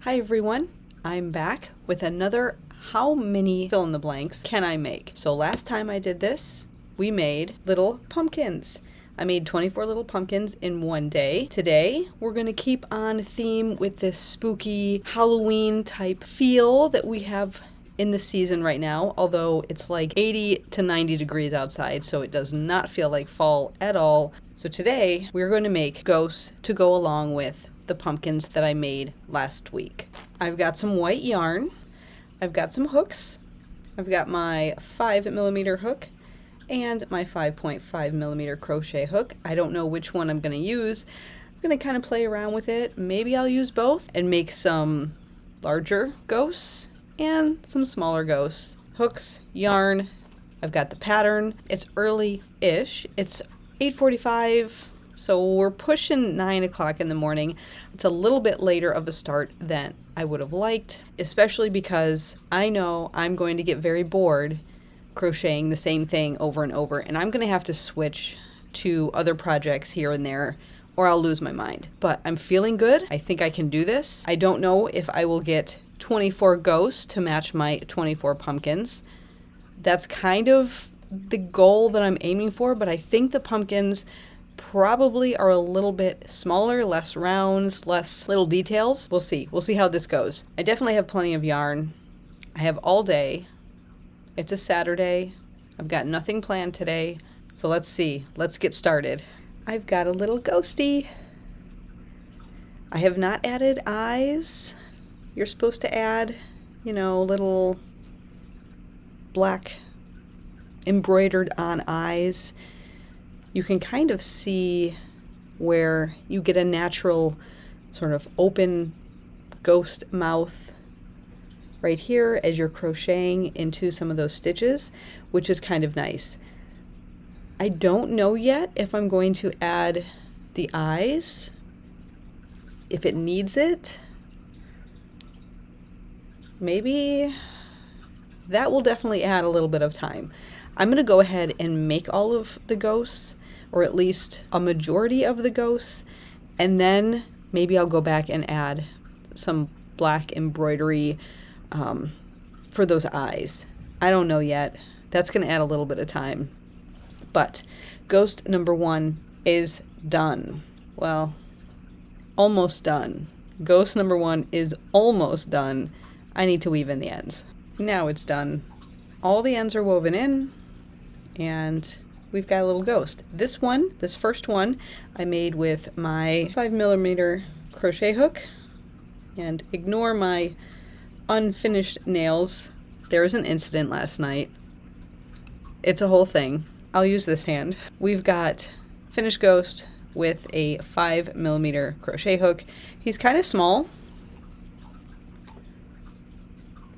Hi everyone, I'm back with another how many fill in the blanks can I make? So last time I did this, we made little pumpkins. I made 24 little pumpkins in one day. Today, we're gonna keep on theme with this spooky Halloween type feel that we have in the season right now, although it's like 80 to 90 degrees outside, so it does not feel like fall at all. So today, we're going to make ghosts to go along with the pumpkins that I made last week. I've got some white yarn, I've got some hooks, I've got my 5mm hook and my 5.5mm crochet hook. I don't know which one I'm going to use. I'm going to kind of play around with it. Maybe I'll use both and make some larger ghosts and some smaller ghosts. Hooks, yarn, I've got the pattern. It's early-ish. It's 8:45. So we're pushing 9 o'clock in the morning. It's a little bit later of a start than I would have liked, especially because I know I'm going to get very bored crocheting the same thing over and over, and I'm going to have to switch to other projects here and there or I'll lose my mind. But I'm feeling good. I think I can do this. I don't know if I will get 24 ghosts to match my 24 pumpkins. That's kind of the goal that I'm aiming for, but I think the pumpkins probably are a little bit smaller, less rounds, less little details. We'll see. We'll see how this goes. I definitely have plenty of yarn. I have all day. It's a Saturday. I've got nothing planned today. So let's see. Let's get started. I've got a little ghosty. I have not added eyes. You're supposed to add, little black embroidered on eyes. You can kind of see where you get a natural sort of open ghost mouth right here as you're crocheting into some of those stitches, which is kind of nice. I don't know yet if I'm going to add the eyes, if it needs it. Maybe that will definitely add a little bit of time. I'm going to go ahead and make all of the ghosts, or at least a majority of the ghosts, and then maybe I'll go back and add some black embroidery for those eyes. I don't know yet. That's going to add a little bit of time. But ghost number 1 is done. Well, almost done. Ghost number 1 is almost done. I need to weave in the ends. Now it's done. All the ends are woven in, and we've got a little ghost. This first one, I made with my 5mm crochet hook. And ignore my unfinished nails. There was an incident last night. It's a whole thing. I'll use this hand. We've got finished ghost with a 5mm crochet hook. He's kind of small,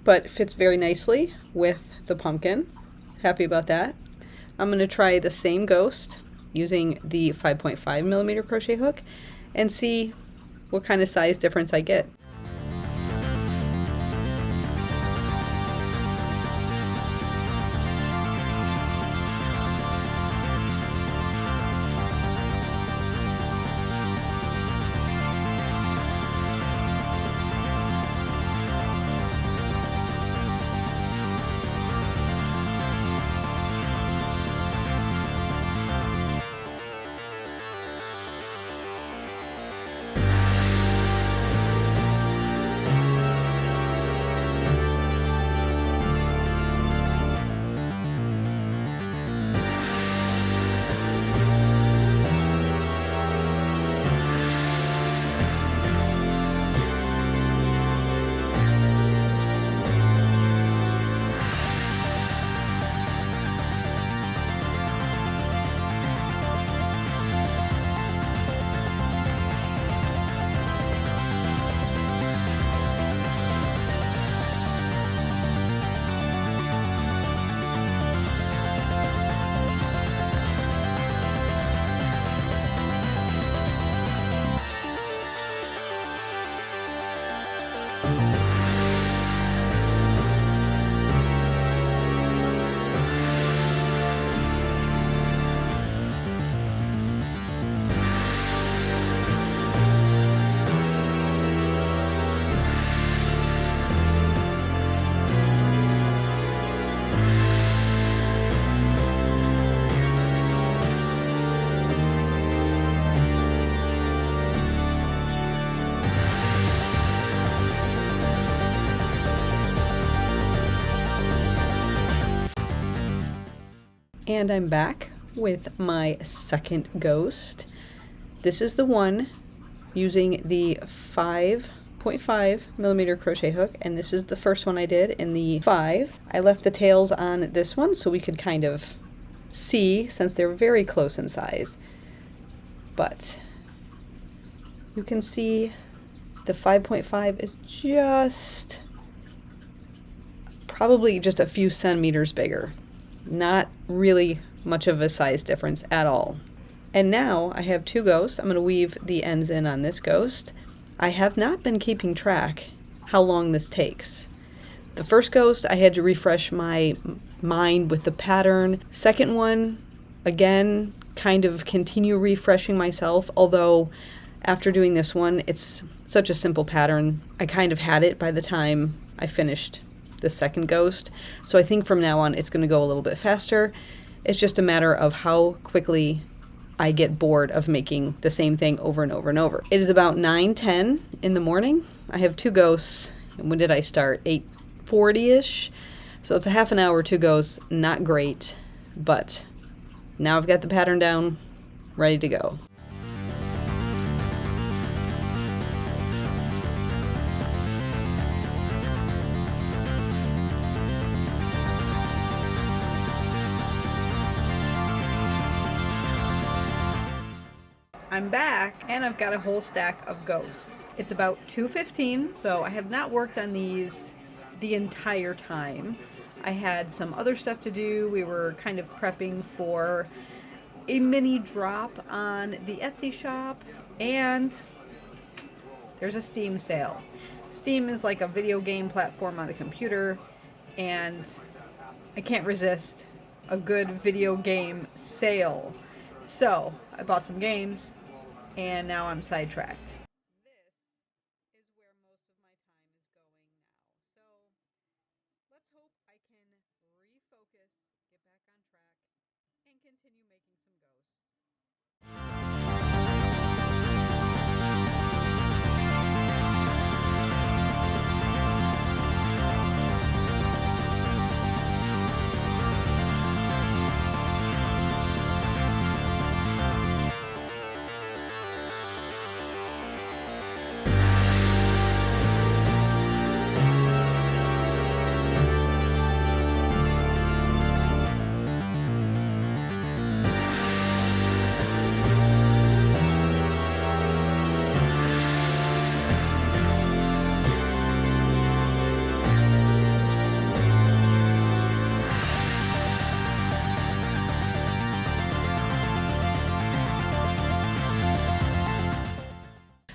but fits very nicely with the pumpkin. Happy about that. I'm going to try the same ghost using the 5.5mm crochet hook and see what kind of size difference I get. And I'm back with my second ghost. This is the one using the 5.5 millimeter crochet hook, and this is the first one I did in the 5. I left the tails on this one so we could kind of see, since they're very close in size. But you can see the 5.5 is just probably just a few centimeters bigger. Not really much of a size difference at all. And now I have two ghosts. I'm going to weave the ends in on this ghost. I have not been keeping track how long this takes. The first ghost, I had to refresh my mind with the pattern. Second one, again, kind of continue refreshing myself, although after doing this one, it's such a simple pattern. I kind of had it by the time I finished the second ghost. So I think from now on it's going to go a little bit faster. It's just a matter of how quickly I get bored of making the same thing over and over and over. It is about 9:10 in the morning. I have two ghosts. And when did I start? 8:40-ish. So it's a half an hour, two ghosts. Not great, but now I've got the pattern down, ready to go. I'm back and I've got a whole stack of ghosts. It's about 2:15, so I have not worked on these the entire time. I had some other stuff to do. We were kind of prepping for a mini drop on the Etsy shop, and there's a Steam sale. Steam is like a video game platform on the computer, and I can't resist a good video game sale. So I bought some games, and now I'm sidetracked. This is where most of my time is going now. So let's hope I can refocus, get back on track, and continue making some ghosts.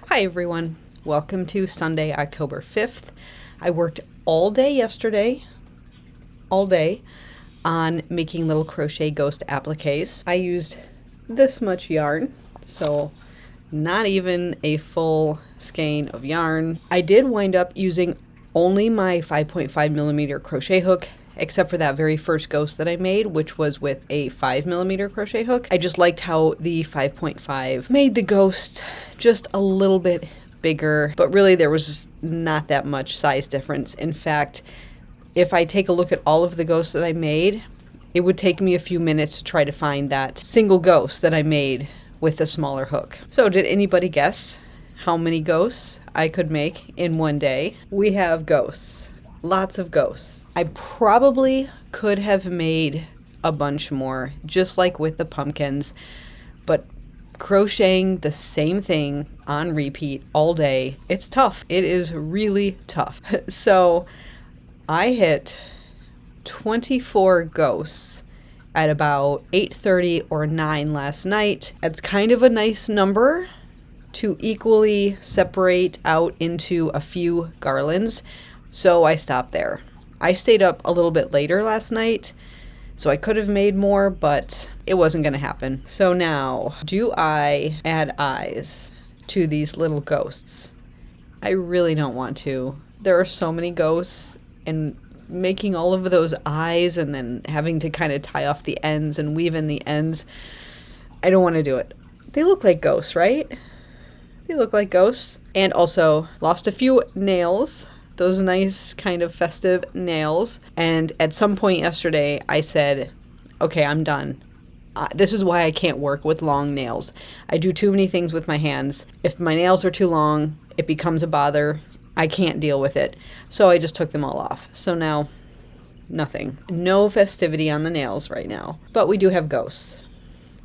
Hi everyone, welcome to Sunday, October 5th. I worked all day yesterday, on making little crochet ghost appliques. I used this much yarn, so not even a full skein of yarn. I did wind up using only my 5.5 millimeter crochet hook, except for that very first ghost that I made, which was with a 5 millimeter crochet hook. I just liked how the 5.5 made the ghost just a little bit bigger, but really there was not that much size difference. In fact, if I take a look at all of the ghosts that I made, it would take me a few minutes to try to find that single ghost that I made with a smaller hook. So did anybody guess how many ghosts I could make in one day? We have ghosts. Lots of ghosts. I probably could have made a bunch more, just like with the pumpkins, but crocheting the same thing on repeat all day, it's tough. It is really tough. So I hit 24 ghosts at about 8:30 or 9 last night. That's kind of a nice number to equally separate out into a few garlands. So I stopped there. I stayed up a little bit later last night, so I could have made more, but it wasn't going to happen. So now, do I add eyes to these little ghosts? I really don't want to. There are so many ghosts, and making all of those eyes and then having to kind of tie off the ends and weave in the ends, I don't want to do it. They look like ghosts, right? They look like ghosts. And also lost a few nails. Those nice kind of festive nails. And at some point yesterday, I said, okay, I'm done. This is why I can't work with long nails. I do too many things with my hands. If my nails are too long, it becomes a bother. I can't deal with it. So I just took them all off. So now, nothing. No festivity on the nails right now. But we do have ghosts.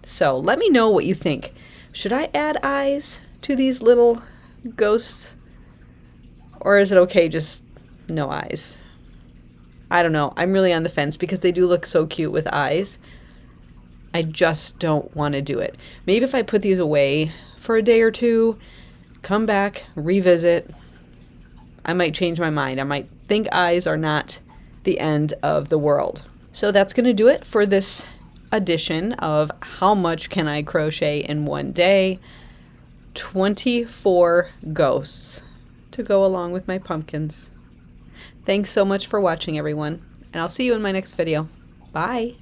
So let me know what you think. Should I add eyes to these little ghosts? Or is it okay just no eyes? I don't know. I'm really on the fence because they do look so cute with eyes. I just don't want to do it. Maybe if I put these away for a day or two, come back, revisit, I might change my mind. I might think eyes are not the end of the world. So that's going to do it for this edition of How Much Can I Crochet in One Day? 24 ghosts to go along with my pumpkins. Thanks so much for watching, everyone, and I'll see you in my next video. Bye!